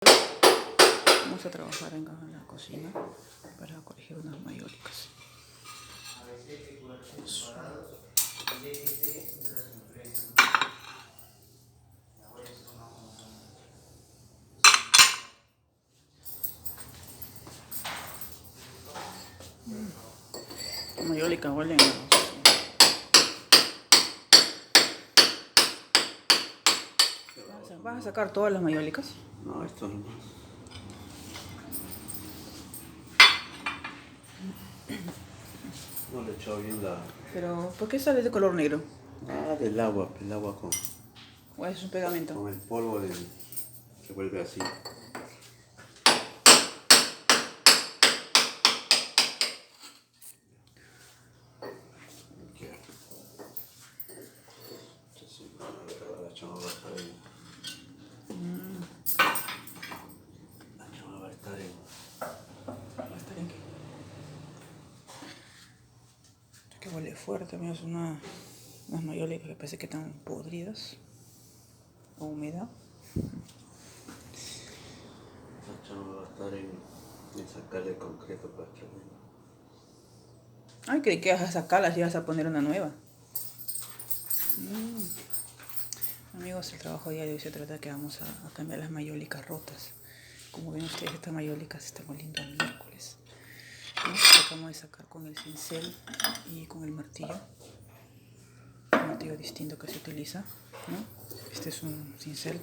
Vamos a trabajar en la cocina para corregir unas mayólicas. La mayólica huele. ¿Vas a sacar todas las mayólicas? No, esto no. No le he echado bien la... Pero, ¿por qué sale de color negro? Ah, del agua, el agua con... ¿O es un pegamento? Con el polvo se vuelve así. Que huele fuerte, amigos, unas mayólicas que parece que están podridas o humedad. La chama va a estar en sacarle el concreto para que venga. Ay, creí que vas a sacarlas y vas a poner una nueva. Amigos, el trabajo diario se trata de que vamos a cambiar las mayólicas rotas. Como ven ustedes, estas mayólicas se están oliendo a miércoles. ¿No? Tratamos de sacar con el cincel y con el martillo. Un martillo distinto que se utiliza, ¿no? Este es un cincel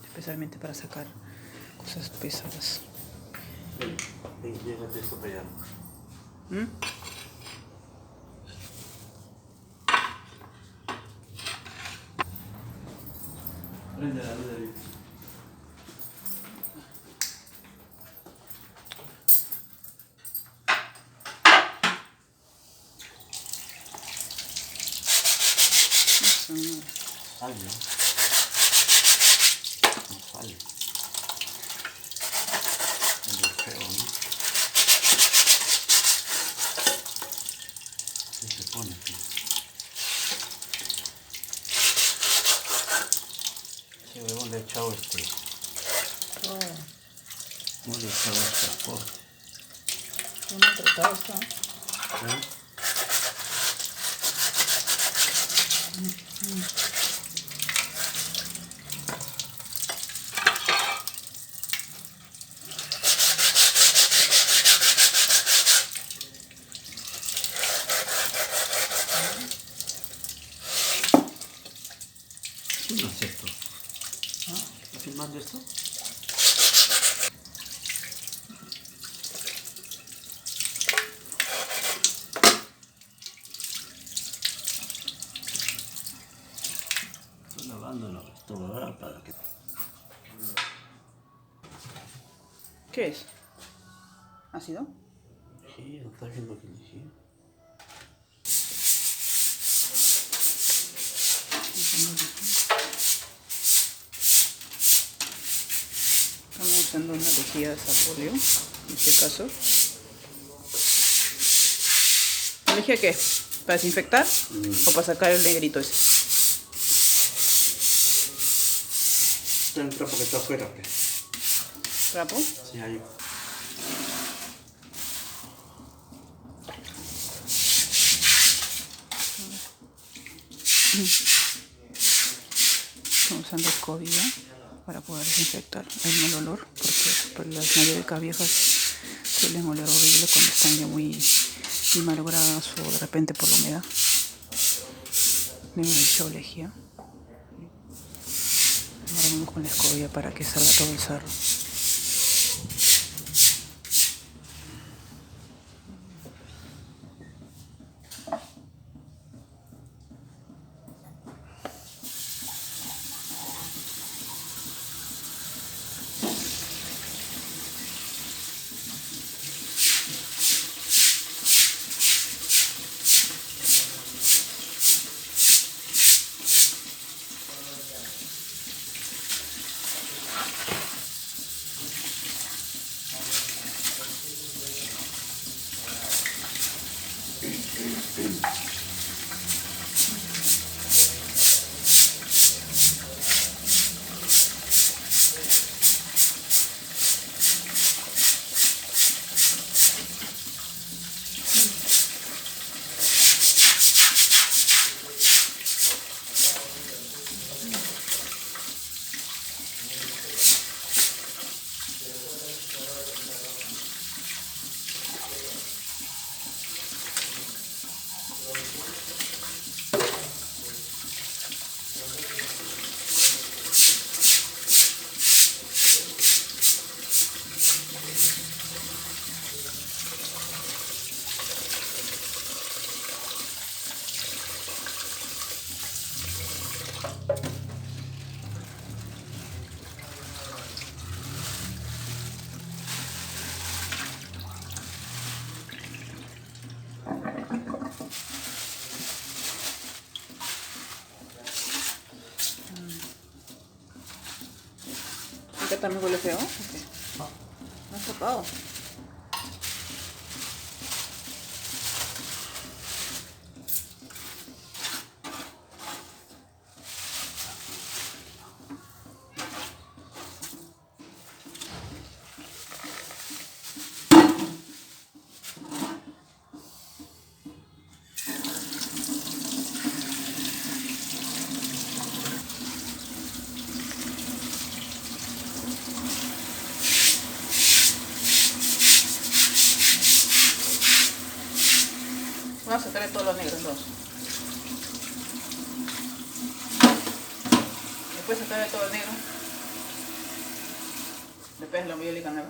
especialmente para sacar cosas pesadas. Ven, llévate esto para allá. Prende la luz de ahí. Sal, ¿no? No sale. Es feo, ¿no? ¿Qué se pone aquí? Sí, huevón le he echado no le he echado transporte. ¿Cómo tratar esto? ¿Eh? ¿Quién hace esto? ¿Estás filmando esto? Estoy lavándolo todo para que... ¿Qué es? ¿Ácido? Sí, ¿no estás viendo que elegí? Estamos usando una lejía de Sapolio, en este caso. ¿La lejía qué? ¿Para desinfectar? ¿O para sacar el negrito ese? Está el trapo que está afuera, pues. ¿Trapo? Sí, ahí. Estamos usando escobilla para poder desinfectar el mal olor, porque las mayólicas viejas suelen oler horrible cuando están ya muy malogradas o de repente por la humedad. Le hemos echado lejía. Ahora vamos con la escobilla para que salga todo el sarro. también huele feo? Okay. No has tapado. Vamos a sacarle todos los negros dos. Después sacarle todo el negro. Después la mayólica nueva.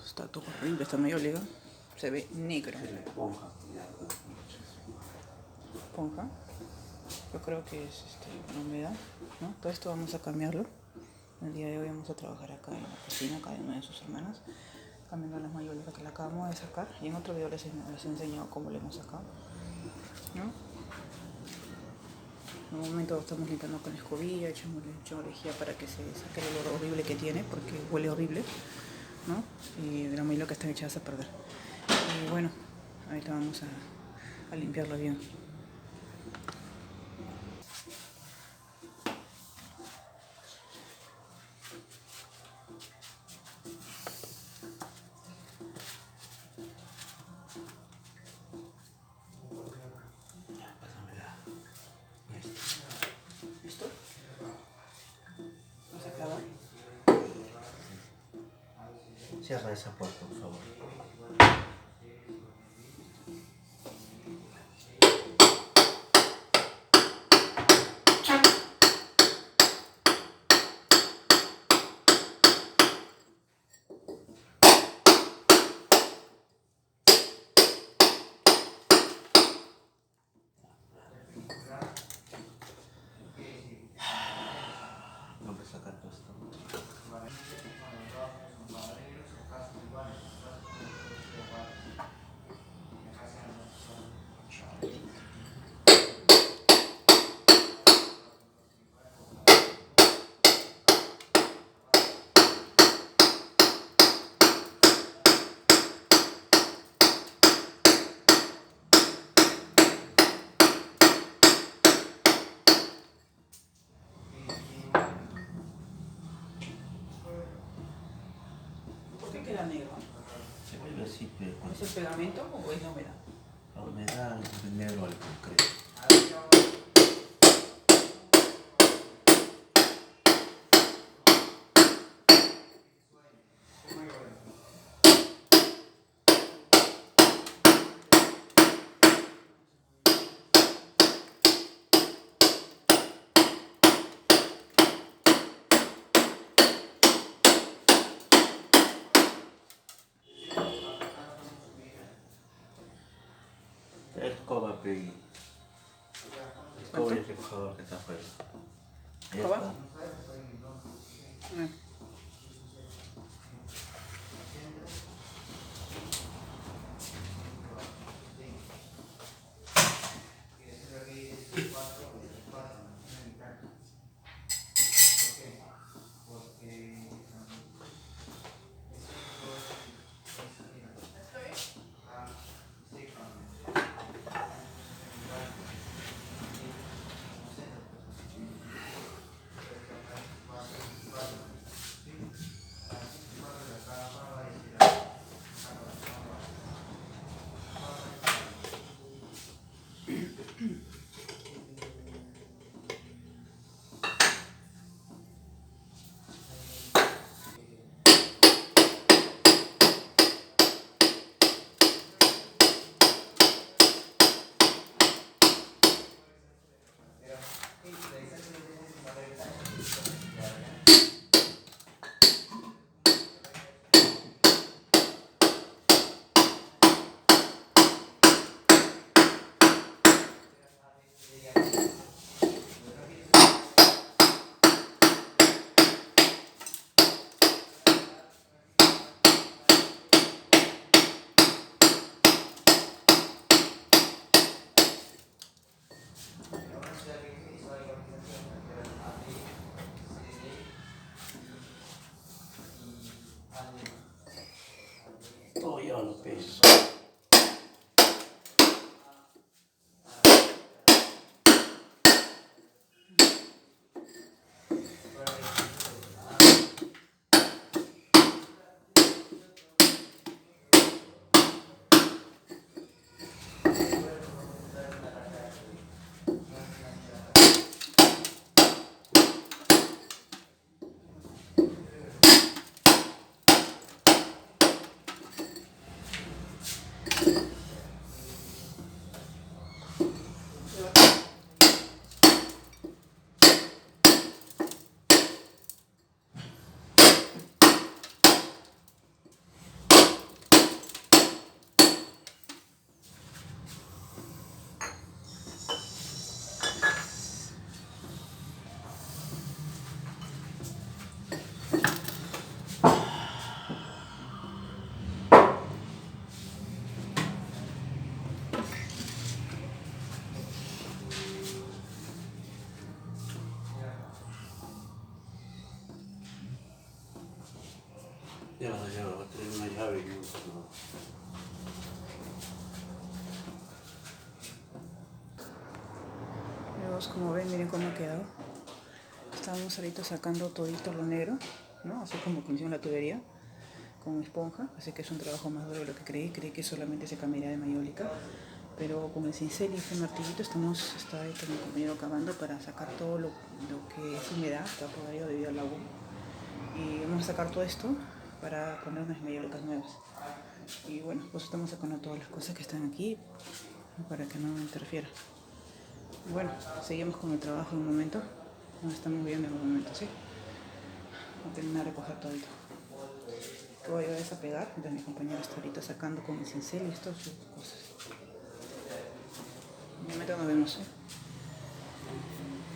Está todo horrible esta mayólica. Se ve negro. Esponja. Yo creo que es la humedad, ¿no? Todo esto vamos a cambiarlo. El día de hoy vamos a trabajar acá en la cocina, acá de una de sus hermanas, cambiando las mayólicas que la acabamos de sacar. Y en otro video les he enseñado cómo le hemos sacado, ¿no? En un momento estamos limpiando con la escobilla, echamos lejía para que se saque el olor horrible que tiene, porque huele horrible, ¿no? Y la mayólica está echada a perder. Y bueno, ahorita vamos a limpiarlo bien. ¿Listo? ¿Vas a clavar? Cierra esa puerta, por favor. Vamos a sacar todo esto. ¿Por qué queda negro? Se vuelve así, pero con ¿Es el pegamento o es la humedad? la humedad, el negro al concreto. Escoba, Peggy. Escoba y el recogedor que está afuera. Ahí ¿Escoba? está. Ya la llave, va a tener una llave y un tornado. Luego, como ven, miren cómo ha quedado. Estamos ahorita sacando todito lo negro, ¿no? Así como funciona la tubería, con esponja. Así que es un trabajo más duro de lo que creí. Creí que solamente se cambiaría de mayólica. Pero con el cincel y este martillito está ahí con mi compañero cavando para sacar todo lo que es humedad, está podrido debido al agua. Y vamos a sacar todo esto para poner unas mayólicas nuevas. Y bueno, pues estamos sacando todas las cosas que están aquí para que no interfiera. Bueno, seguimos con el trabajo en un momento. Nos estamos viendo en un momento, ¿sí? Voy a terminar de recoger todo. Que voy a desapegar, mientras mi compañero está ahorita sacando con el cincel y todas sus cosas. En un momento nos vemos, ¿sí?